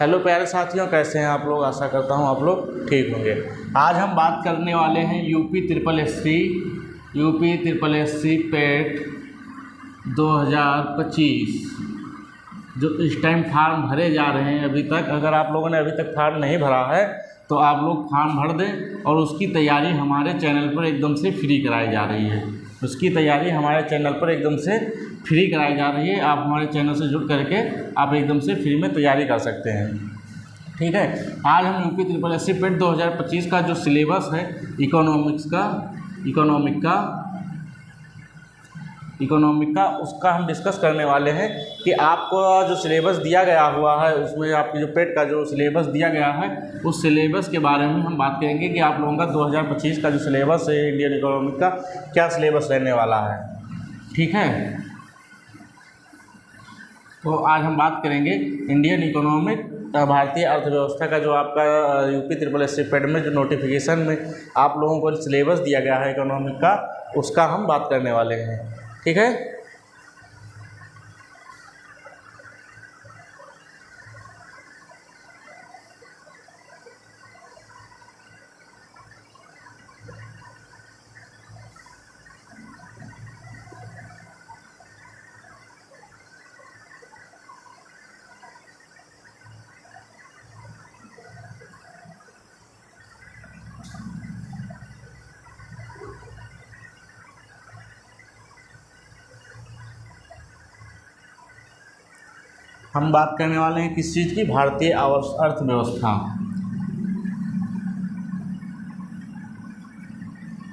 Hello प्यारे साथियों, कैसे हैं आप लोग। आशा करता हूं आप लोग ठीक होंगे। आज हम बात करने वाले हैं यूपी ट्रिपल एस सी पेट 2025 जो इस टाइम फार्म भरे जा रहे हैं। अभी तक अगर आप लोगों ने अभी तक फार्म नहीं भरा है तो आप लोग फार्म भर दें, और उसकी तैयारी हमारे चैनल पर एकदम से फ्री कराई जा रही है। उसकी तैयारी हमारे चैनल पर एकदम से फ्री कराई जा रही है। आप हमारे चैनल से जुड़ करके आप एकदम से फ्री में तैयारी कर सकते हैं। ठीक है, आज हम यूपी ट्रिपल एस सी पेट 2025 का जो सिलेबस है इकोनॉमिक का उसका हम डिस्कस करने वाले हैं कि आपको जो सिलेबस दिया गया हुआ है उसमें आपके जो पेट का जो सिलेबस दिया गया है उस सिलेबस के बारे में हम बात करेंगे कि आप लोगों का 2025 का जो सिलेबस है इंडियन इकोनॉमिक का क्या सिलेबस रहने वाला है। ठीक है, तो आज हम बात करेंगे इंडियन इकोनॉमिक, भारतीय अर्थव्यवस्था का जो आपका यूपी ट्रिपल एस सी पेट में जो नोटिफिकेशन में आप लोगों को सिलेबस दिया गया है इकोनॉमिक का, उसका हम बात करने वाले हैं। ठीक है, हम बात करने वाले हैं किस चीज़ की, भारतीय अर्थव्यवस्था।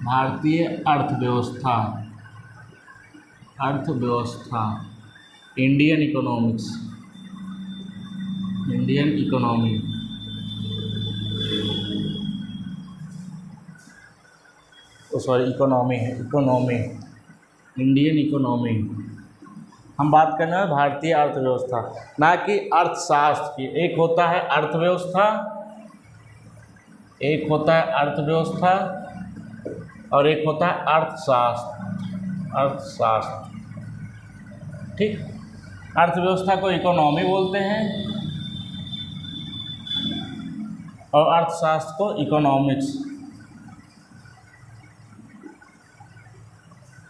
भारतीय अर्थव्यवस्था इंडियन इकोनॉमी इंडियन इकोनॉमी। हम बात करना है भारतीय अर्थव्यवस्था, ना कि अर्थशास्त्र की। एक होता है अर्थव्यवस्था और एक होता है अर्थशास्त्र। ठीक, अर्थव्यवस्था को इकोनॉमी बोलते हैं और अर्थशास्त्र को इकोनॉमिक्स।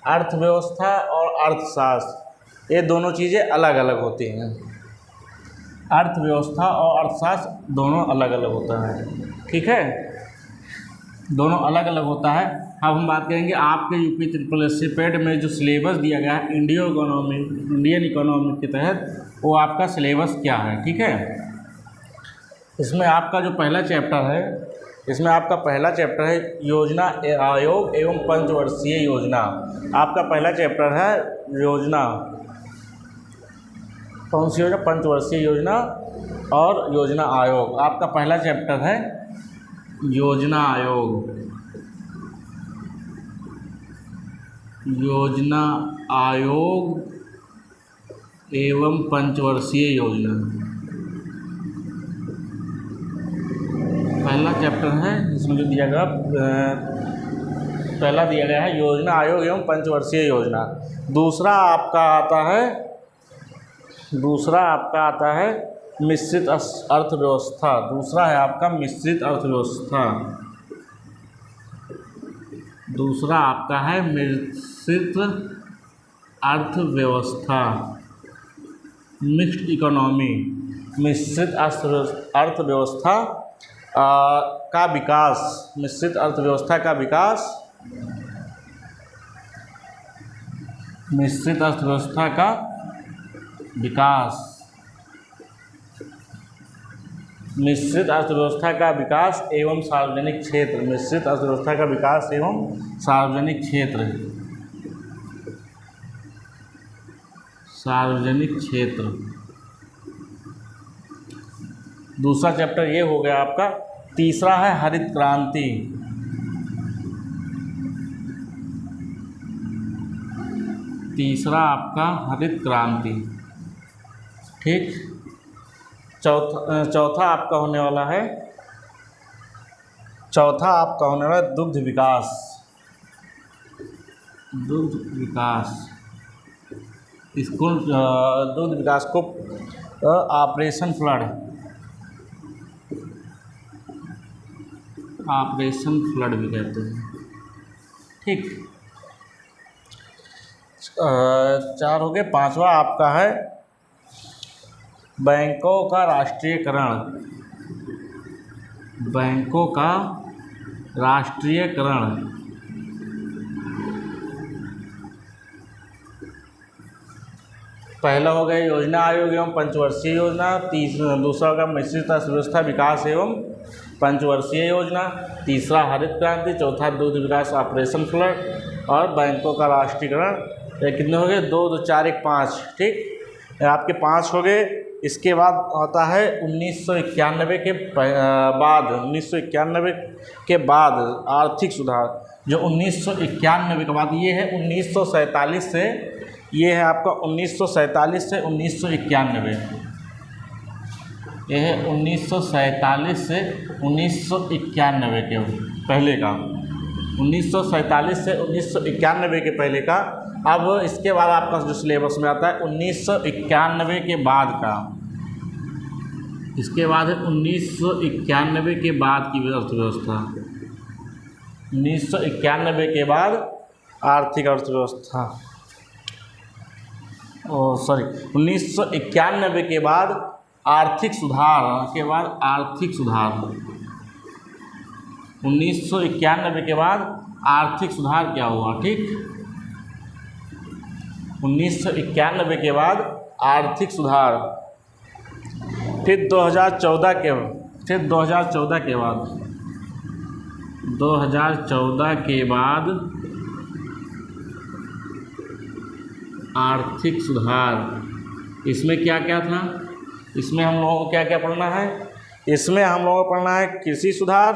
अर्थव्यवस्था और अर्थशास्त्र ये दोनों चीज़ें अलग अलग होती हैं। अर्थव्यवस्था और अर्थशास्त्र दोनों अलग अलग होता है। ठीक है, दोनों अलग अलग होता है। अब हम बात करेंगे आपके यूपी ट्रिपल एस सी पेट में जो सिलेबस दिया गया है इंडियन इकोनॉमी के तहत, वो आपका सिलेबस क्या है। ठीक है, इसमें आपका जो पहला चैप्टर है योजना आयोग एवं पंचवर्षीय योजना। आपका पहला चैप्टर है योजना, कौन सी योजना, पंचवर्षीय योजना और योजना आयोग। आपका पहला चैप्टर है योजना आयोग एवं पंचवर्षीय योजना। पहला चैप्टर है, इसमें जो दिया गया पहला दिया गया है योजना आयोग एवं पंचवर्षीय योजना। दूसरा आपका आता है मिश्रित अर्थव्यवस्था। दूसरा है आपका मिश्रित अर्थव्यवस्था। दूसरा आपका है मिश्रित अर्थव्यवस्था, मिक्स्ड इकोनॉमी। मिश्रित अर्थव्यवस्था का विकास, मिश्रित अर्थव्यवस्था का विकास, मिश्रित अर्थव्यवस्था का विकास, मिश्रित अर्थव्यवस्था का विकास एवं सार्वजनिक क्षेत्र। मिश्रित अर्थव्यवस्था का विकास एवं सार्वजनिक क्षेत्र। दूसरा चैप्टर ये हो गया आपका। तीसरा है हरित क्रांति। तीसरा आपका हरित क्रांति। ठीक, चौथा आपका होने वाला है दुग्ध विकास। इसको दुग्ध विकास को ऑपरेशन फ्लड ऑपरेशन फ्लड भी कहते हैं। ठीक, 4 हो गए। 5वां आपका है बैंकों का राष्ट्रीयकरण। बैंकों का राष्ट्रीयकरण। पहला हो गया योजना आयोग एवं पंचवर्षीय योजना। दूसरा होगा मिश्रित अर्थव्यवस्था विकास एवं पंचवर्षीय योजना। तीसरा हरित क्रांति। चौथा दूध विकास ऑपरेशन फ्लड। और बैंकों का राष्ट्रीयकरण। ये कितने हो गए? 2 2 4 1 5। ठीक, आपके 5 हो गए। इसके बाद आता है 1991 के बाद, 1991 के बाद आर्थिक सुधार। जो 1991 के बाद, ये है 1947 से, ये है आपका 1947 से 1991। ये है 1947 से 1991 के पहले का, 1947 से 1991 के पहले का। अब इसके बाद आपका जो सिलेबस में आता है 1991 के बाद का। इसके बाद है 1991 के बाद की अर्थव्यवस्था। 1991 के बाद आर्थिक अर्थव्यवस्था, 1991 के बाद आर्थिक सुधार, के बाद आर्थिक सुधार। 1991 के बाद आर्थिक सुधार क्या हुआ? ठीक, 1991 के बाद आर्थिक सुधार। फिर 2014 के बाद, 2014 के बाद आर्थिक सुधार। इसमें क्या क्या था? इसमें हम लोगों को क्या क्या पढ़ना है? इसमें हम लोगों को पढ़ना है कृषि सुधार,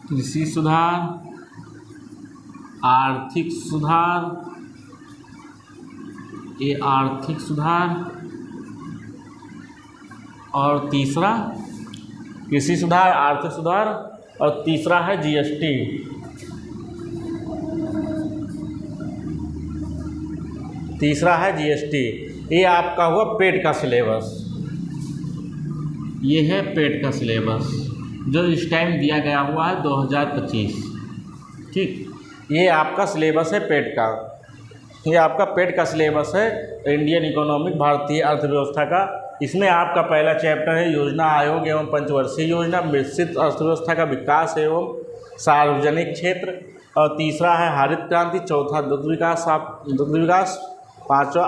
कृषि सुधार, आर्थिक सुधार, ये आर्थिक सुधार, और तीसरा कृषि सुधार, आर्थिक सुधार, और तीसरा है जीएसटी। तीसरा है जीएसटी। ये आपका हुआ पेट का सिलेबस। ये है पेट का सिलेबस जो इस टाइम दिया गया हुआ है 2025। ठीक, ये आपका सिलेबस है पेट का। ये आपका पेट का सिलेबस है इंडियन इकोनॉमिक, भारतीय अर्थव्यवस्था का। इसमें आपका पहला चैप्टर है योजना आयोग एवं पंचवर्षीय योजना, मिश्रित अर्थव्यवस्था का विकास एवं सार्वजनिक क्षेत्र, और तीसरा है हरित क्रांति, चौथा दुग्ध विकास, पांचवा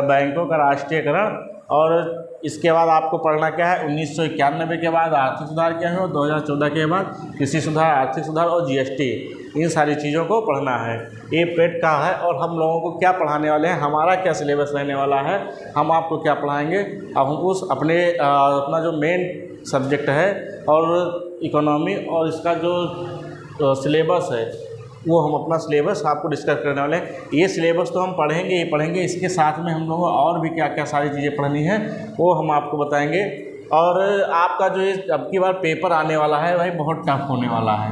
बैंकों का राष्ट्रीयकरण। और इसके बाद आपको पढ़ना क्या है? 1991 के बाद आर्थिक सुधार क्या है, और 2014 के बाद कृषि सुधार, आर्थिक सुधार और जीएसटी। इन सारी चीज़ों को पढ़ना है। ये पेट का है। और हम लोगों को क्या पढ़ाने वाले हैं, हमारा क्या सिलेबस रहने वाला है, हम आपको क्या पढ़ाएंगे। अब हम उस अपना जो मेन सब्जेक्ट है और इकोनॉमी और इसका जो सिलेबस है, वो हम अपना सिलेबस आपको डिस्कस करने वाले हैं। ये सिलेबस तो हम पढ़ेंगे ही पढ़ेंगे, इसके साथ में हम लोगों को और भी क्या क्या सारी चीज़ें पढ़नी है वो हम आपको बताएंगे। और आपका जो ये अब की बार पेपर आने वाला है भाई, बहुत टफ होने वाला है।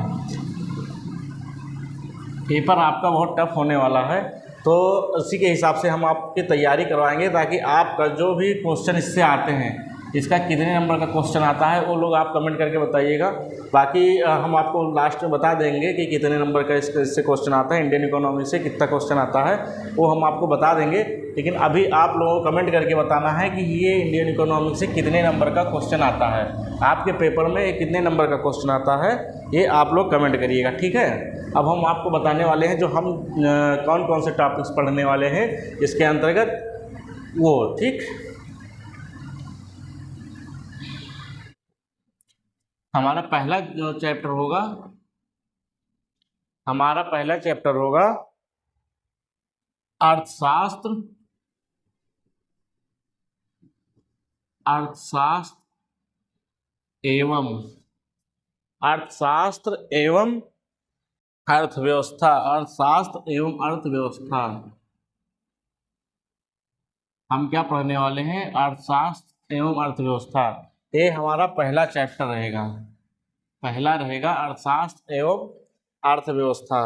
पेपर आपका बहुत टफ होने वाला है, तो उसी के हिसाब से हम आपकी तैयारी करवाएंगे, ताकि आपका जो भी क्वेश्चन इससे आते हैं, इसका कितने नंबर का क्वेश्चन आता है वो लोग आप कमेंट करके बताइएगा। बाकी हम आपको लास्ट में बता देंगे कि कितने नंबर का इससे क्वेश्चन आता है, इंडियन इकोनॉमी से कितना क्वेश्चन आता है वो हम आपको बता देंगे। लेकिन अभी आप लोगों को कमेंट करके बताना है कि ये इंडियन इकोनॉमी से कितने नंबर का क्वेश्चन आता है, आपके पेपर में कितने नंबर का क्वेश्चन आता है, ये आप लोग कमेंट करिएगा। ठीक है, अब हम आपको बताने वाले हैं जो हम कौन कौन से टॉपिक्स पढ़ने वाले हैं इसके अंतर्गत वो। ठीक, हमारा पहला जो चैप्टर होगा, हमारा पहला चैप्टर होगा अर्थशास्त्र, अर्थशास्त्र एवं अर्थव्यवस्था, अर्थशास्त्र एवं अर्थव्यवस्था। हम क्या पढ़ने वाले हैं? अर्थशास्त्र एवं अर्थव्यवस्था। ये हमारा पहला चैप्टर रहेगा, पहला रहेगा अर्थशास्त्र एवं अर्थव्यवस्था।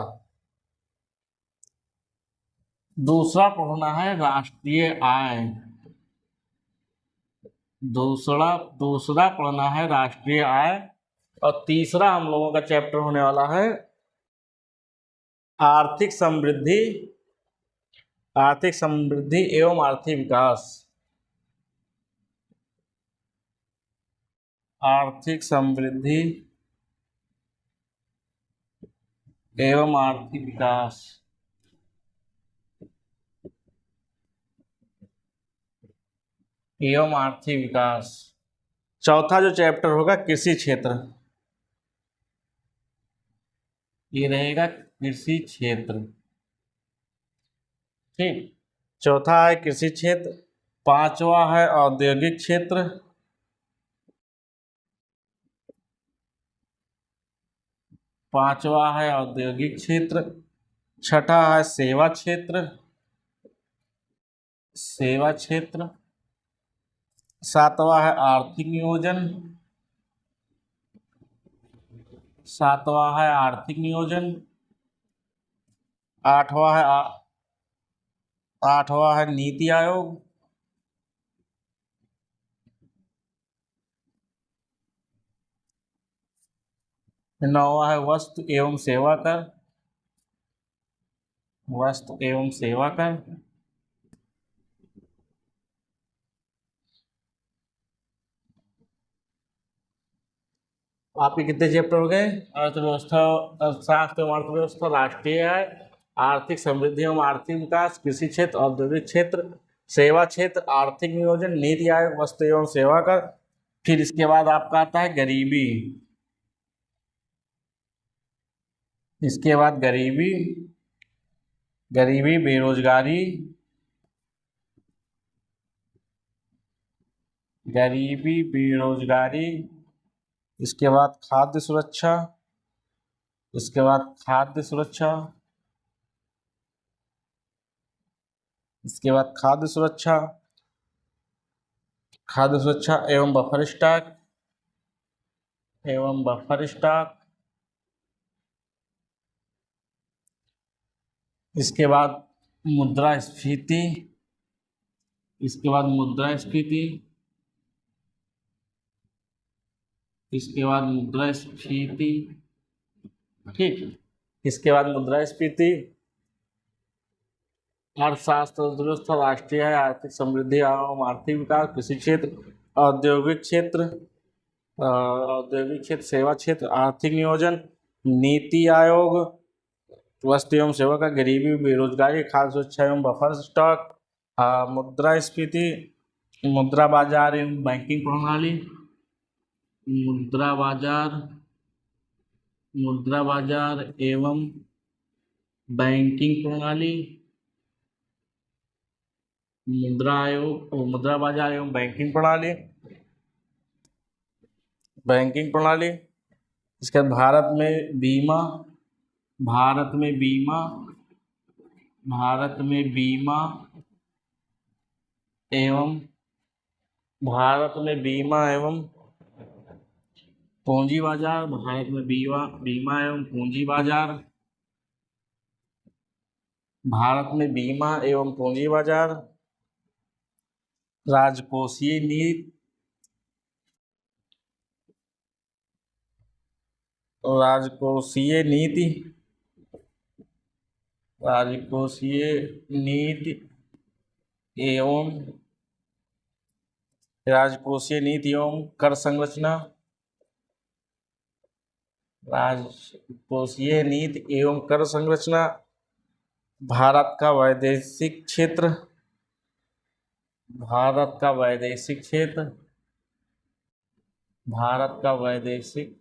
दूसरा पढ़ना है राष्ट्रीय आय, दूसरा दूसरा पढ़ना है राष्ट्रीय आय, और तीसरा हम लोगों का चैप्टर होने वाला है आर्थिक समृद्धि, आर्थिक समृद्धि एवं आर्थिक विकास। आर्थिक समृद्धि एवं आर्थिक विकास। एवं आर्थिक विकास। चौथा जो चैप्टर होगा कृषि क्षेत्र, ये रहेगा कृषि क्षेत्र। ठीक, चौथा है कृषि क्षेत्र, पांचवा है औद्योगिक क्षेत्र, पांचवा है औद्योगिक क्षेत्र, छठा है सेवा क्षेत्र, सेवा क्षेत्र, सातवां है आर्थिक नियोजन, सातवां है आर्थिक नियोजन, आठवां है नीति आयोग, नौवां है वस्तु एवं सेवा कर, वस्तु एवं सेवा कर। आपके कितने चैप्टर हो गए? अर्थव्यवस्था, अर्थशास्त्र एवं अर्थव्यवस्था, राष्ट्रीय आय, आर्थिक समृद्धि एवं आर्थिक विकास, कृषि क्षेत्र, औद्योगिक क्षेत्र, सेवा क्षेत्र, आर्थिक नियोजन, नीति आयोग, वस्तु एवं सेवा कर। फिर इसके बाद आपका आता है गरीबी, इसके बाद गरीबी, गरीबी बेरोजगारी, गरीबी बेरोजगारी, इसके बाद खाद्य सुरक्षा, इसके बाद खाद्य सुरक्षा, इसके बाद खाद्य सुरक्षा, खाद्य सुरक्षा एवं बफर स्टॉक, एवं बफर स्टॉक। इसके बाद मुद्रास्फीति, इसके बाद मुद्रास्फीति, इसके बाद मुद्रास्फीति। ठीक, इसके बाद मुद्रास्फीति, अर्थशास्त्र, अर्थव्यवस्था, राष्ट्रीय आय, आर्थिक समृद्धि एवं आर्थिक विकास, कृषि क्षेत्र, औद्योगिक क्षेत्र, औद्योगिक क्षेत्र, सेवा क्षेत्र, आर्थिक नियोजन, नीति आयोग, वस्तु एवं सेवा का, गरीबी बेरोजगारी, खाद्य सुरक्षा एवं बफर स्टॉक, मुद्रास्फीति, मुद्रा बाजार एवं बैंकिंग प्रणाली, मुद्रा बाजार, मुद्रा बाजार एवं बैंकिंग प्रणाली, मुद्रा आयोग, मुद्रा बाजार एवं बैंकिंग प्रणाली, बैंकिंग प्रणाली। इसके बाद भारत में बीमा, भारत में बीमा, भारत में बीमा एवं, भारत में बीमा एवं पूंजी बाजार, भारत में बीमा एवं पूंजी बाजार, भारत में बीमा एवं पूंजी बाजार, राजकोषीय नीति, राजकोषीय नीति, राजकोषीय नीति एवं, राजकोषीय नीति एवं कर संरचना, राजकोषीय नीति एवं कर संरचना, भारत का वैदेशिक क्षेत्र, भारत का वैदेशिक क्षेत्र, भारत का वैदेशिक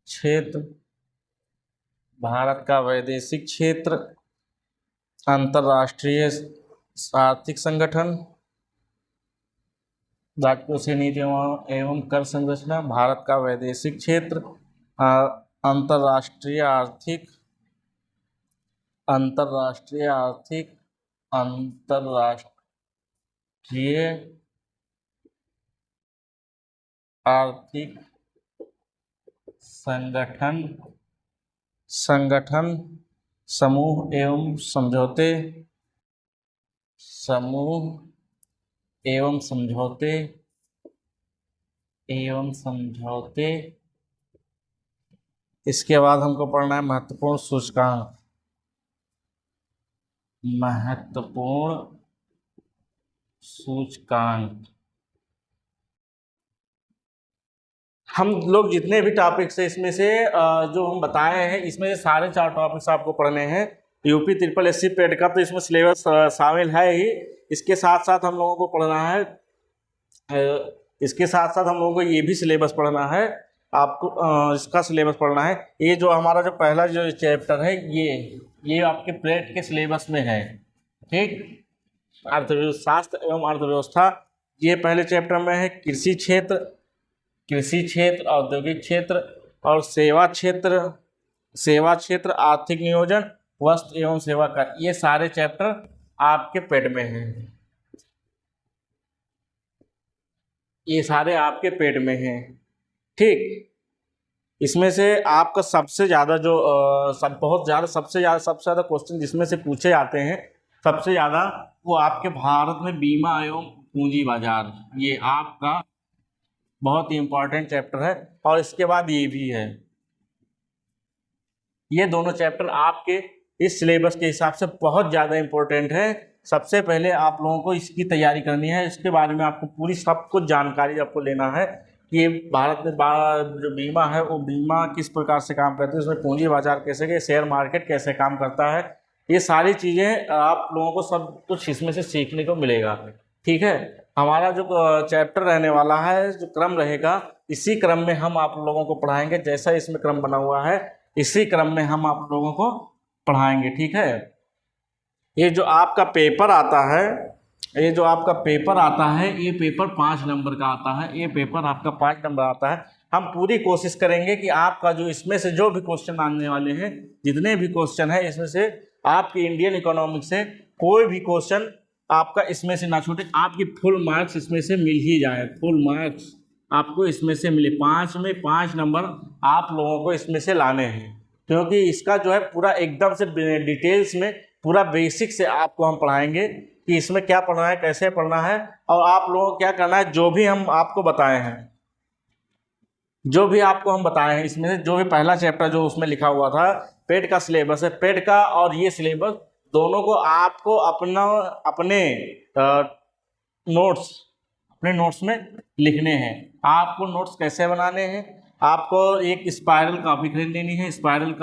क्षेत्र, भारत का वैदेशिक क्षेत्र, अंतर्राष्ट्रीय आर्थिक संगठन, राजकोषीय नीति एवं कर संरचना, भारत का वैदेशिक क्षेत्र, अंतर्राष्ट्रीय आर्थिक, अंतर्राष्ट्रीय आर्थिक, अंतर्राष्ट्रीय आर्थिक संगठन, संगठन, समूह एवं समझौते, समूह एवं समझौते इसके बाद हमको पढ़ना है महत्वपूर्ण सूचकांक। महत्वपूर्ण सूचकांक हम लोग जितने भी टॉपिक्स है इसमें से जो हम बताए हैं, इसमें से सारे 4 टॉपिक्स आपको पढ़ने हैं। यूपी ट्रिपल एससी पेड का तो इसमें सिलेबस शामिल है ही। इसके साथ साथ हम लोगों को पढ़ना है, इसके साथ साथ हम लोगों को ये भी सिलेबस पढ़ना है। आपको इसका सिलेबस पढ़ना है। ये जो हमारा जो पहला जो चैप्टर है ये आपके प्लेट के सिलेबस में है, ठीक। अर्थशास्त्र एवं अर्थव्यवस्था ये पहले चैप्टर में है। कृषि क्षेत्र, औद्योगिक क्षेत्र और सेवा क्षेत्र, आर्थिक नियोजन, वस्तु एवं सेवा कर, ये सारे चैप्टर आपके पेड में हैं। ये सारे आपके पेड में हैं, ठीक। इसमें से आपका सबसे ज़्यादा जो सबसे ज़्यादा क्वेश्चन जिसमें से पूछे जाते हैं सबसे ज़्यादा, वो आपके भारत में बीमा एवं पूंजी बाजार, ये आपका बहुत ही इम्पोर्टेंट चैप्टर है। और इसके बाद ये भी है। ये दोनों चैप्टर आपके इस सिलेबस के हिसाब से बहुत ज़्यादा इम्पोर्टेंट है। सबसे पहले आप लोगों को इसकी तैयारी करनी है। इसके बारे में आपको पूरी सब कुछ जानकारी आपको लेना है कि भारत में जो बीमा है वो बीमा किस प्रकार से काम करती है, उसमें पूंजी बाजार कैसे के, शेयर मार्केट कैसे काम करता है, ये सारी चीज़ें आप लोगों को सब कुछ इसमें से सीखने को मिलेगा, ठीक है। हमारा जो चैप्टर रहने वाला है, जो क्रम रहेगा, इसी क्रम में हम आप लोगों को पढ़ाएंगे। जैसा इसमें क्रम बना हुआ है इसी क्रम में हम आप लोगों को पढ़ाएंगे, ठीक है। ये जो आपका पेपर आता है, ये पेपर 5 नंबर का आता है। ये पेपर आपका 5 नंबर आता है। हम पूरी कोशिश करेंगे कि आपका जो इसमें से जो भी क्वेश्चन आने वाले हैं, जितने भी क्वेश्चन है इसमें से आपकी इंडियन इकोनॉमिक्स से कोई भी क्वेश्चन आपका इसमें से ना छूटे। आपकी फुल मार्क्स इसमें से मिल ही जाए, फुल मार्क्स आपको इसमें से मिले। 5 में 5 नंबर आप लोगों को इसमें से लाने हैं, क्योंकि इसका जो है पूरा एकदम से डिटेल्स में पूरा बेसिक से आपको हम पढ़ाएंगे कि इसमें क्या पढ़ना है, कैसे पढ़ना है, और आप लोगों को क्या करना है। जो भी हम आपको बताए हैं, इसमें से जो भी पहला चैप्टर जो उसमें लिखा हुआ था, पेड का सिलेबस है, पेड का और ये सिलेबस दोनों को आपको अपने नोट्स में लिखने हैं। आपको नोट्स कैसे बनाने हैं, आपको एक स्पाइरल कापी खरीद लेनी है, स्पाइरल वाली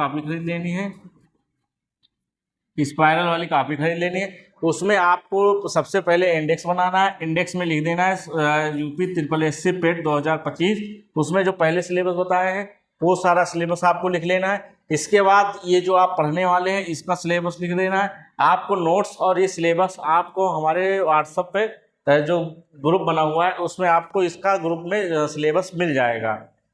कापी खरीद लेनी है। उसमें आपको सबसे पहले इंडेक्स बनाना है। इंडेक्स में लिख देना है यूपी ट्रिपल एससी पेड 2025। उसमें जो पहले सिलेबस बताए हैं वो सारा सिलेबस आपको लिख लेना है। इसके बाद ये जो आप पढ़ने वाले हैं इसका सिलेबस लिख देना है। आपको नोट्स और ये सिलेबस आपको हमारे व्हाट्सएप पे जो ग्रुप बना हुआ है उसमें आपको इसका ग्रुप में सिलेबस मिल जाएगा,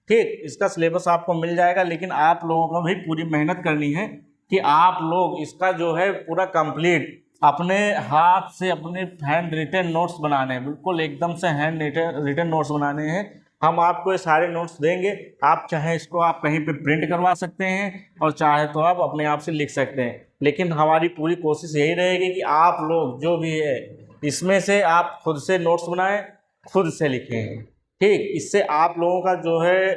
ठीक। इसका सिलेबस आपको मिल जाएगा, लेकिन आप लोगों को भी पूरी मेहनत करनी है कि आप लोग इसका जो है पूरा कंप्लीट अपने हाथ से अपने हैंड रिटन नोट्स बनाने हैं, बिल्कुल एकदम से हैंड रिटन नोट्स बनाने हैं। हम आपको ये सारे नोट्स देंगे। आप चाहे इसको आप कहीं पे प्रिंट करवा सकते हैं और चाहे तो आप अपने आप से लिख सकते हैं, लेकिन हमारी पूरी कोशिश यही रहेगी कि आप लोग जो भी है इसमें से आप खुद से नोट्स बनाएं, खुद से लिखें, ठीक। इससे आप लोगों का जो है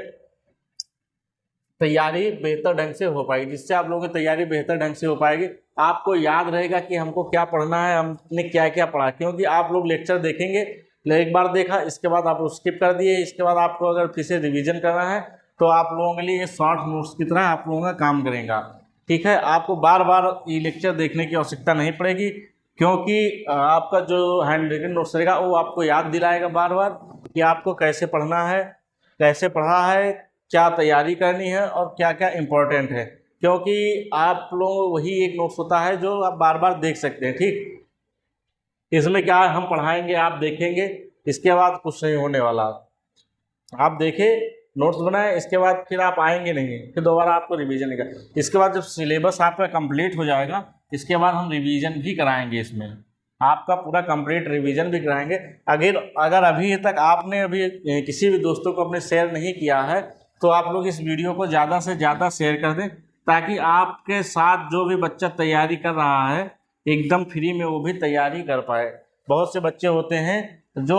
तैयारी बेहतर ढंग से हो पाएगी। जिससे आप लोगों की तैयारी बेहतर ढंग से हो पाएगी, आपको याद रहेगा कि हमको क्या पढ़ना है, हमने क्या क्या पढ़ा। क्योंकि आप लोग लेक्चर देखेंगे, एक बार देखा, इसके बाद आप स्किप कर दिए, इसके बाद आपको अगर फिर से रिवीजन करना है तो आप लोगों के लिए ये शॉर्ट नोट्स की तरह आप लोगों का काम करेगा, ठीक है। आपको बार बार ये लेक्चर देखने की आवश्यकता नहीं पड़ेगी, क्योंकि आपका जो हैंड रिटन नोट्स रहेगा वो आपको याद दिलाएगा बार बार कि आपको कैसे पढ़ना है, कैसे पढ़ा है, क्या तैयारी करनी है और क्या क्या इम्पोर्टेंट है। क्योंकि आप लोग वही एक नोट्स होता है जो आप बार बार देख सकते हैं, ठीक। इसमें क्या हम पढ़ाएंगे, आप देखेंगे, इसके बाद कुछ नहीं होने वाला। आप देखें, नोट्स बनाए, इसके बाद फिर आप आएंगे नहीं, फिर दोबारा आपको रिवीजन लेगा। इसके बाद जब सिलेबस आपका कंप्लीट हो जाएगा, इसके बाद हम रिवीजन भी कराएंगे। इसमें आपका पूरा कंप्लीट रिवीजन भी कराएंगे। अगर अभी तक आपने किसी भी दोस्तों को अपने शेयर नहीं किया है तो आप लोग इस वीडियो को ज़्यादा से ज़्यादा शेयर कर दें, ताकि आपके साथ जो भी बच्चा तैयारी कर रहा है एकदम फ्री में वो भी तैयारी कर पाए। बहुत से बच्चे होते हैं जो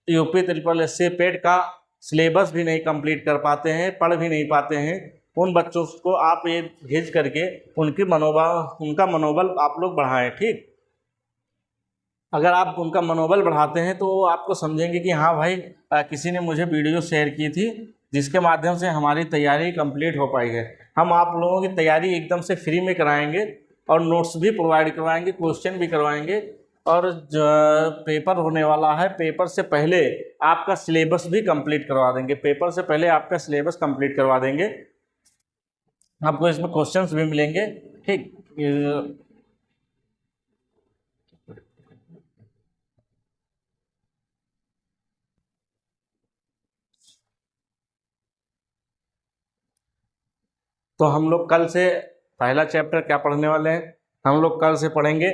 यूपी ट्रिपल एस सी पेट का सिलेबस भी नहीं कंप्लीट कर पाते हैं, पढ़ भी नहीं पाते हैं, उन बच्चों को आप ये भेज करके उनका मनोबल आप लोग बढ़ाएं। ठीक, अगर आप उनका मनोबल बढ़ाते हैं तो वो आपको समझेंगे कि हाँ भाई, किसी ने मुझे वीडियो शेयर की थी जिसके माध्यम से हमारी तैयारी कंप्लीट हो पाई है। हम आप लोगों की तैयारी एकदम से फ्री में कराएंगे और नोट्स भी प्रोवाइड करवाएंगे, क्वेश्चन भी करवाएंगे, और जो पेपर होने वाला है, पेपर से पहले आपका सिलेबस भी कंप्लीट करवा देंगे। पेपर से पहले आपका सिलेबस कंप्लीट करवा देंगे, आपको इसमें क्वेश्चंस भी मिलेंगे। ठीक, तो हम लोग कल से पहला चैप्टर क्या पढ़ने वाले हैं, हम लोग कल से पढ़ेंगे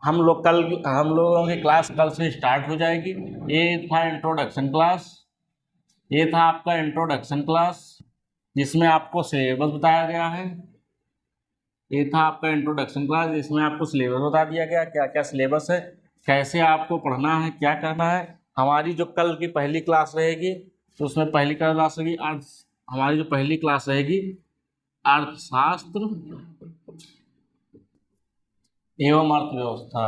हम लोगों की क्लास कल से स्टार्ट हो जाएगी। ये था इंट्रोडक्शन क्लास, ये था आपका इंट्रोडक्शन क्लास जिसमें आपको सिलेबस बताया गया है। ये था आपका इंट्रोडक्शन क्लास जिसमें आपको सिलेबस बता दिया गया, क्या क्या सिलेबस है, कैसे आपको पढ़ना है, क्या करना है। हमारी जो कल की पहली क्लास रहेगी तो उसमें पहली क्लास रहेगी हमारी जो पहली क्लास रहेगी अर्थशास्त्र एवं अर्थव्यवस्था।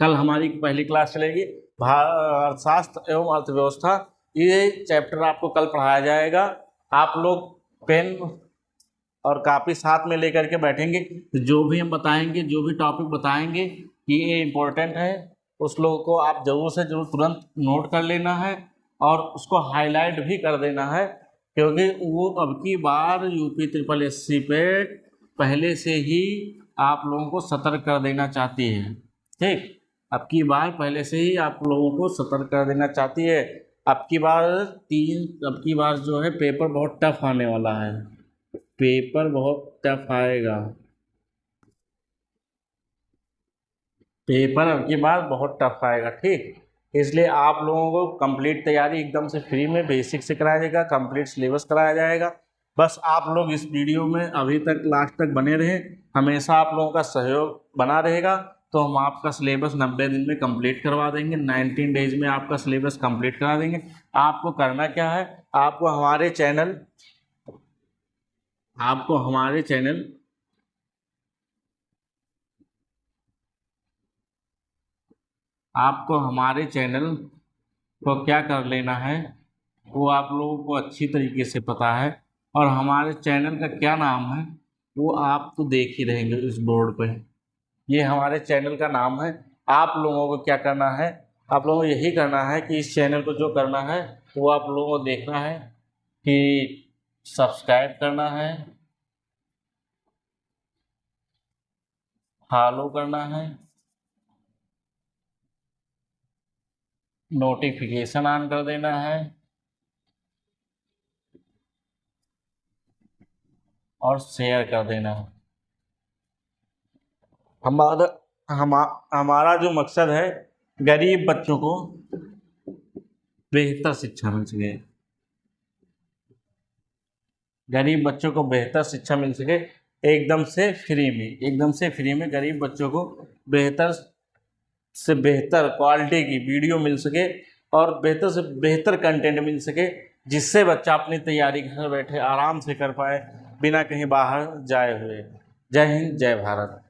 कल हमारी पहली क्लास चलेगी अर्थशास्त्र एवं अर्थव्यवस्था। ये चैप्टर आपको कल पढ़ाया जाएगा। आप लोग पेन और कापी साथ में लेकर के बैठेंगे, जो भी हम बताएंगे, जो भी टॉपिक बताएंगे कि ये इम्पोर्टेंट है, उस लोगों को आप ज़रूर से ज़रूर तुरंत नोट कर लेना है और उसको हाईलाइट भी कर देना है, क्योंकि वो अब की बार यूपी ट्रिपल एस सी पे पहले से ही आप लोगों को सतर्क कर देना चाहती है। ठीक, अब की बार पहले से ही आप लोगों को सतर्क कर देना चाहती है। अब की बार जो है पेपर बहुत टफ आने वाला है, पेपर बहुत टफ आएगा, पेपर अब की बार बहुत टफ आएगा। ठीक, इसलिए आप लोगों को कंप्लीट तैयारी एकदम से फ्री में बेसिक से कराया जाएगा, कंप्लीट सिलेबस कराया जाएगा। बस आप लोग इस वीडियो में अभी तक लास्ट तक बने रहें, हमेशा आप लोगों का सहयोग बना रहेगा तो हम आपका सिलेबस 90 दिन में कंप्लीट करवा देंगे, 19 डेज में आपका सिलेबस कंप्लीट करा देंगे। आपको करना क्या है, आपको हमारे चैनल को क्या कर लेना है, वो आप लोगों को अच्छी तरीके से पता है। और हमारे चैनल का क्या नाम है वो आप तो देख ही रहेंगे इस बोर्ड पे, ये हमारे चैनल का नाम है। आप लोगों को क्या करना है, आप लोगों को यही करना है कि इस चैनल को जो करना है वो आप लोगों को देखना है कि सब्सक्राइब करना है, फॉलो करना है, नोटिफिकेशन ऑन कर देना है और शेयर कर देना है। हमारा जो मकसद है, गरीब बच्चों को बेहतर शिक्षा मिल सके, गरीब बच्चों को बेहतर शिक्षा मिल सके, एकदम से फ्री में गरीब बच्चों को बेहतर से बेहतर क्वालिटी की वीडियो मिल सके और बेहतर से बेहतर कंटेंट मिल सके, जिससे बच्चा अपनी तैयारी घर बैठे आराम से कर पाए बिना कहीं बाहर जाए हुए। जय हिंद, जय भारत।